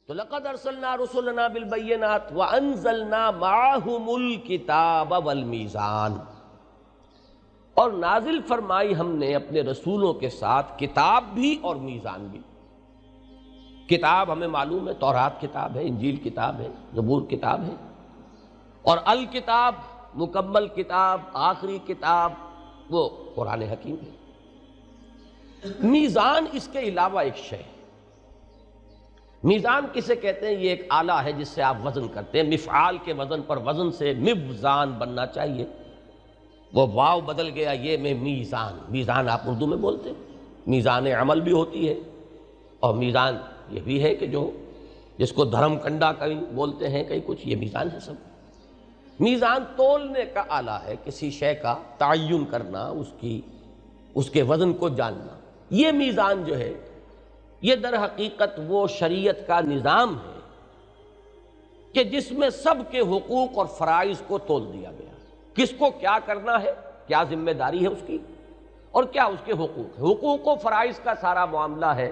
تو لقد ارسلنا رسلنا بالبینات وانزلنا معهم الکتاب والمیزان، اور نازل فرمائی ہم نے اپنے رسولوں کے ساتھ کتاب بھی اور میزان بھی۔ کتاب ہمیں معلوم ہے، تورات کتاب ہے، انجیل کتاب ہے، زبور کتاب ہے، اور الکتاب مکمل کتاب، آخری کتاب وہ قرآن حکیم ہے۔ میزان اس کے علاوہ ایک شے ہے۔ میزان کسے کہتے ہیں؟ یہ ایک آلہ ہے جس سے آپ وزن کرتے ہیں، مفعال کے وزن پر وزن سے مبزان بننا چاہیے، وہ واو بدل گیا یہ میں میزان۔ میزان آپ اردو میں بولتے ہیں، میزان عمل بھی ہوتی ہے، اور میزان یہ بھی ہے کہ جو جس کو دھرم کنڈا کہیں بولتے ہیں کہیں کچھ، یہ میزان ہے سب۔ میزان تولنے کا آلہ ہے، کسی شے کا تعین کرنا، اس کے وزن کو جاننا۔ یہ میزان جو ہے یہ در حقیقت وہ شریعت کا نظام ہے کہ جس میں سب کے حقوق اور فرائض کو تول دیا گیا، کس کو کیا کرنا ہے، کیا ذمہ داری ہے اس کی، اور کیا اس کے حقوق ہے۔ حقوق و فرائض کا سارا معاملہ ہے،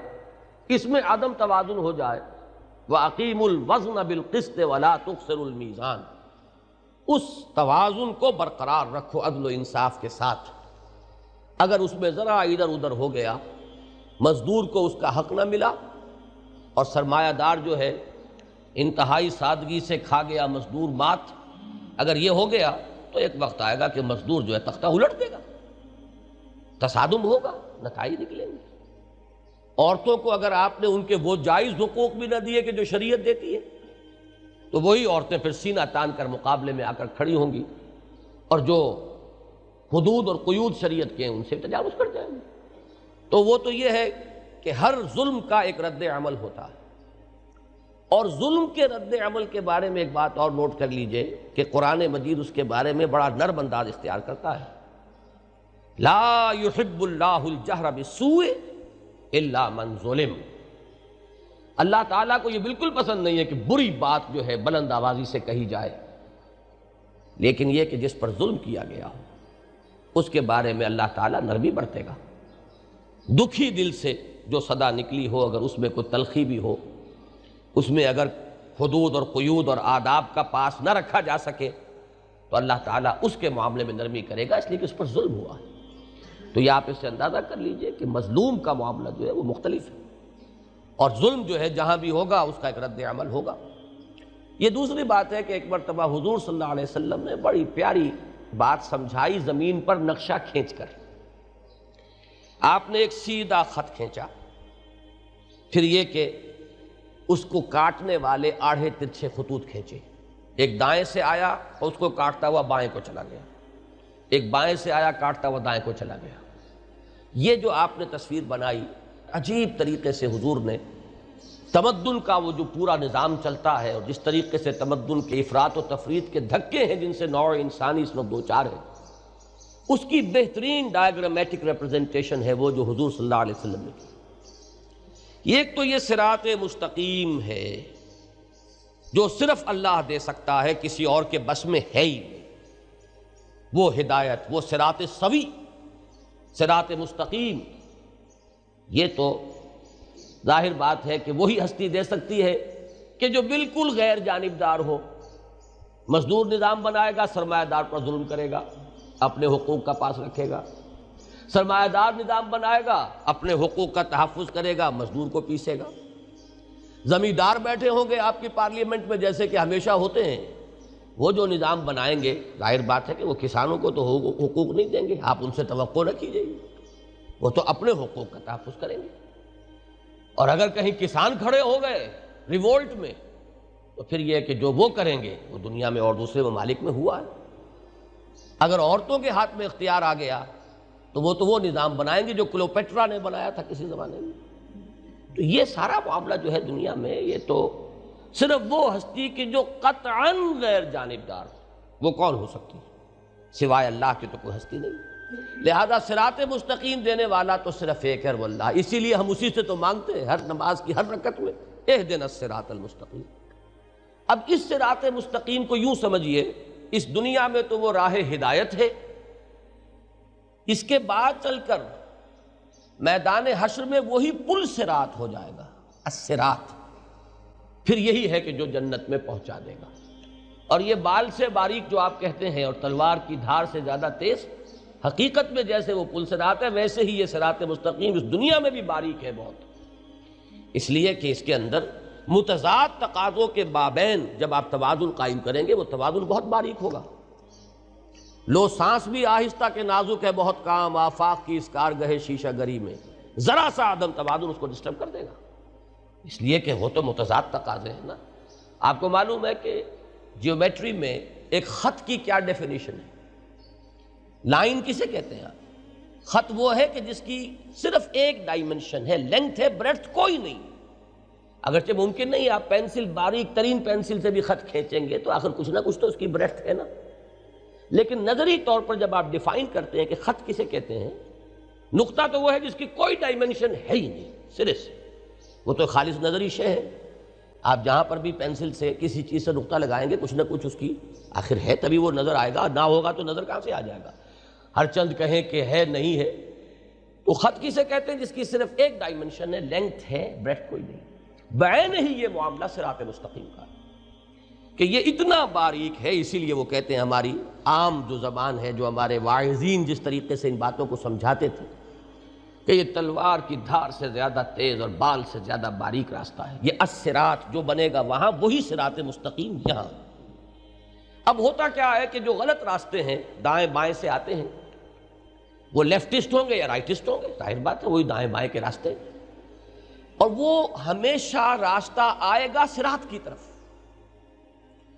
اس میں عدم توازن ہو جائے وَأَقِيمُوا الْوَزْنَ بِالْقِسْطِ وَلَا تُخْسِرُوا الْمِيزَانَ، اس توازن کو برقرار رکھو عدل و انصاف کے ساتھ۔ اگر اس میں ذرا ادھر ادھر ہو گیا، مزدور کو اس کا حق نہ ملا، اور سرمایہ دار جو ہے انتہائی سادگی سے کھا گیا مزدور مات، اگر یہ ہو گیا تو ایک وقت آئے گا کہ مزدور جو ہے تختہ الٹ دے گا، تصادم ہوگا، نتائج نکلیں گے۔ عورتوں کو اگر آپ نے ان کے وہ جائز حقوق بھی نہ دیے کہ جو شریعت دیتی ہے، تو وہی عورتیں پھر سینہ تان کر مقابلے میں آ کر کھڑی ہوں گی، اور جو حدود اور قیود شریعت کے ہیں ان سے تجاوز کر جائیں گے۔ تو وہ تو یہ ہے کہ ہر ظلم کا ایک رد عمل ہوتا ہے، اور ظلم کے رد عمل کے بارے میں ایک بات اور نوٹ کر لیجئے کہ قرآن مجید اس کے بارے میں بڑا نرم انداز اختیار کرتا ہے۔ لا يحب اللہ الجہر بالسوء الا من ظلم، اللہ تعالیٰ کو یہ بالکل پسند نہیں ہے کہ بری بات جو ہے بلند آوازی سے کہی جائے، لیکن یہ کہ جس پر ظلم کیا گیا ہو اس کے بارے میں اللہ تعالیٰ نرمی برتے گا۔ دکھی دل سے جو صدا نکلی ہو، اگر اس میں کوئی تلخی بھی ہو، اس میں اگر حدود اور قیود اور آداب کا پاس نہ رکھا جا سکے، تو اللہ تعالیٰ اس کے معاملے میں نرمی کرے گا، اس لیے کہ اس پر ظلم ہوا ہے۔ تو یہ آپ اس سے اندازہ کر لیجئے کہ مظلوم کا معاملہ جو ہے وہ مختلف ہے، اور ظلم جو ہے جہاں بھی ہوگا اس کا ایک رد عمل ہوگا۔ یہ دوسری بات ہے کہ ایک مرتبہ حضور صلی اللہ علیہ وسلم نے بڑی پیاری بات سمجھائی زمین پر نقشہ کھینچ کر۔ آپ نے ایک سیدھا خط کھینچا، پھر یہ کہ اس کو کاٹنے والے آڑھے ترچھے خطوط کھینچے، ایک دائیں سے آیا اور اس کو کاٹتا ہوا بائیں کو چلا گیا، ایک بائیں سے آیا کاٹتا ہوا دائیں کو چلا گیا۔ یہ جو آپ نے تصویر بنائی، عجیب طریقے سے حضور نے تمدن کا وہ جو پورا نظام چلتا ہے، اور جس طریقے سے تمدن کے افراط و تفریط کے دھکے ہیں جن سے نوع انسانی اس وقت دوچار ہے، اس کی بہترین ڈائیگرامیٹک ریپرزنٹیشن ہے وہ جو حضور صلی اللہ علیہ وسلم نے کی۔ ایک تو یہ صراط مستقیم ہے جو صرف اللہ دے سکتا ہے، کسی اور کے بس میں ہے ہی نہیں، وہ ہدایت، وہ صراط سوی، صراط مستقیم، یہ تو ظاہر بات ہے کہ وہی ہستی دے سکتی ہے کہ جو بالکل غیر جانبدار ہو۔ مزدور نظام بنائے گا، سرمایہ دار پر ظلم کرے گا، اپنے حقوق کا پاس رکھے گا۔ سرمایہ دار نظام بنائے گا، اپنے حقوق کا تحفظ کرے گا، مزدور کو پیسے گا۔ زمیندار بیٹھے ہوں گے آپ کی پارلیمنٹ میں جیسے کہ ہمیشہ ہوتے ہیں، وہ جو نظام بنائیں گے ظاہر بات ہے کہ وہ کسانوں کو تو حقوق نہیں دیں گے، آپ ان سے توقع نہ کیجیے، وہ تو اپنے حقوق کا تحفظ کریں گے۔ اور اگر کہیں کسان کھڑے ہو گئے ریوولٹ میں، تو پھر یہ کہ جو وہ کریں گے وہ دنیا میں اور دوسرے ممالک میں ہوا ہے۔ اگر عورتوں کے ہاتھ میں اختیار آ گیا تو وہ نظام بنائیں گے جو کلوپیٹرا نے بنایا تھا کسی زمانے میں۔ تو یہ سارا معاملہ جو ہے دنیا میں، یہ تو صرف وہ ہستی کی جو قطعاً غیر جانبدار ہو، وہ کون ہو سکتی سوائے اللہ کی؟ تو کوئی ہستی نہیں۔ لہذا صراط مستقیم دینے والا تو صرف ایک ہے، وہ اللہ۔ اسی لیے ہم اسی سے تو مانگتے ہیں ہر نماز کی ہر رکعت میں، اہدنا الصراط المستقیم۔ اب اس صراط مستقیم کو یوں سمجھیے، اس دنیا میں تو وہ راہ ہدایت ہے، اس کے بعد چل کر میدان حشر میں وہی پل صراط ہو جائے گا، الصراط۔ پھر یہی ہے کہ جو جنت میں پہنچا دے گا۔ اور یہ بال سے باریک جو آپ کہتے ہیں اور تلوار کی دھار سے زیادہ تیز، حقیقت میں جیسے وہ پل صراط ہے ویسے ہی یہ صراط مستقیم اس دنیا میں بھی باریک ہے بہت، اس لیے کہ اس کے اندر متضاد تقاضوں کے بابین جب آپ توازن قائم کریں گے وہ توازن بہت باریک ہوگا۔ لو سانس بھی آہستہ کے نازک ہے بہت کام، آفاق کی اس کارگہ شیشہ گری میں ذرا سا عدم توازن اس کو ڈسٹرب کر دے گا، اس لیے کہ وہ تو متضاد تقاضے ہیں نا۔ آپ کو معلوم ہے کہ جیومیٹری میں ایک خط کی کیا ڈیفینیشن ہے؟ لائن کسے کہتے ہیں آپ؟ خط وہ ہے کہ جس کی صرف ایک ڈائمنشن ہے، لینتھ ہے، بریڈتھ کوئی نہیں۔ اگرچہ ممکن نہیں آپ پینسل باریک ترین پینسل سے بھی خط کھینچیں گے تو آخر کچھ نہ کچھ تو اس کی بریڈتھ ہے نا، لیکن نظری طور پر جب آپ ڈیفائن کرتے ہیں کہ خط کسے کہتے ہیں، نقطہ تو وہ ہے جس کی کوئی ڈائمنشن ہے ہی نہیں سرے سے، وہ تو خالص نظری شے ہے۔ آپ جہاں پر بھی پینسل سے کسی چیز سے نقطہ لگائیں گے کچھ نہ کچھ اس کی آخر ہے، تبھی وہ نظر آئے گا، نہ ہوگا تو نظر کہاں سے آ جائے گا؟ ہر چند کہیں کہ ہے نہیں ہے، تو خط کسے کہتے ہیں جس کی صرف ایک ڈائمنشن ہے، لینتھ ہے، بریڈتھ کوئی نہیں۔ بعین ہی یہ معاملہ صراط مستقیم کا کہ یہ اتنا باریک ہے، اسی لیے وہ کہتے ہیں ہماری عام جو زبان ہے، جو ہمارے واعظین جس طریقے سے ان باتوں کو سمجھاتے تھے کہ یہ تلوار کی دھار سے زیادہ تیز اور بال سے زیادہ باریک راستہ ہے، یہ الصراط جو بنے گا وہاں وہی صراط مستقیم یہاں۔ اب ہوتا کیا ہے کہ جو غلط راستے ہیں دائیں بائیں سے آتے ہیں، وہ لیفٹسٹ ہوں گے یا رائٹسٹ ہوں گے، ظاہر بات ہے وہی دائیں بائیں کے راستے، اور وہ ہمیشہ راستہ آئے گا صراط کی طرف،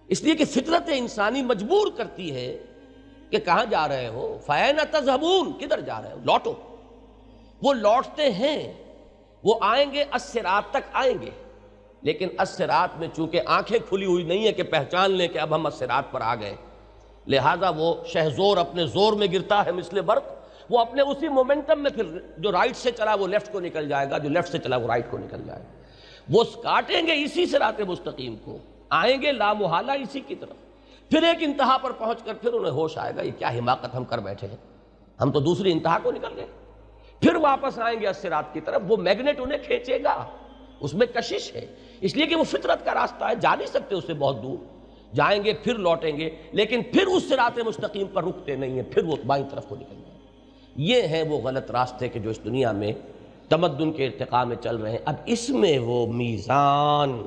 اس لیے کہ فطرت انسانی مجبور کرتی ہے کہ کہاں جا رہے ہو، فَأَيْنَ تَذْهَبُونَ، کدھر جا رہے ہو، لوٹو۔ وہ لوٹتے ہیں، وہ آئیں گے الصراط تک آئیں گے، لیکن الصراط میں چونکہ آنکھیں کھلی ہوئی نہیں ہے کہ پہچان لیں کہ اب ہم الصراط پر آ گئے، لہٰذا وہ شہزور اپنے زور میں گرتا ہے مثل برق، وہ اپنے اسی مومنٹم میں پھر جو رائٹ سے چلا وہ لیفٹ کو نکل جائے گا، جو لیفٹ سے چلا وہ رائٹ کو نکل جائے گا۔ وہ کاٹیں گے اسی صراط مستقیم کو، آئیں گے لامحالہ اسی کی طرف، پھر ایک انتہا پر پہنچ کر پھر انہیں ہوش آئے گا یہ کیا حماقت ہم کر بیٹھے ہیں، ہم تو دوسری انتہا کو نکل گئے، پھر واپس آئیں گے الصراط کی طرف، وہ میگنیٹ انہیں کھینچے گا، اس میں کشش ہے، اس لیے کہ وہ فطرت کا راستہ ہے، جا نہیں سکتے اس سے بہت دور، جائیں گے پھر لوٹیں گے، لیکن پھر اس صراط مستقیم پر رکتے نہیں ہیں، پھر وہ بائیں طرف کو نکل جائیں۔ یہ ہیں وہ غلط راستے کہ جو اس دنیا میں تمدن کے ارتقاء میں چل رہے ہیں۔ اب اس میں وہ میزان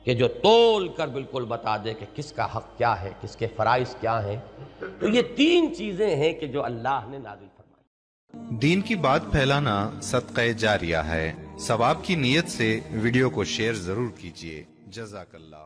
کہ جو تول کر بالکل بتا دے کہ کس کا حق کیا ہے، کس کے فرائض کیا ہیں، تو یہ تین چیزیں ہیں کہ جو اللہ نے نازل فرمائی۔ دین کی بات پھیلانا صدقہ جاریہ ہے، ثواب کی نیت سے ویڈیو کو شیئر ضرور کیجیے۔ جزاک اللہ۔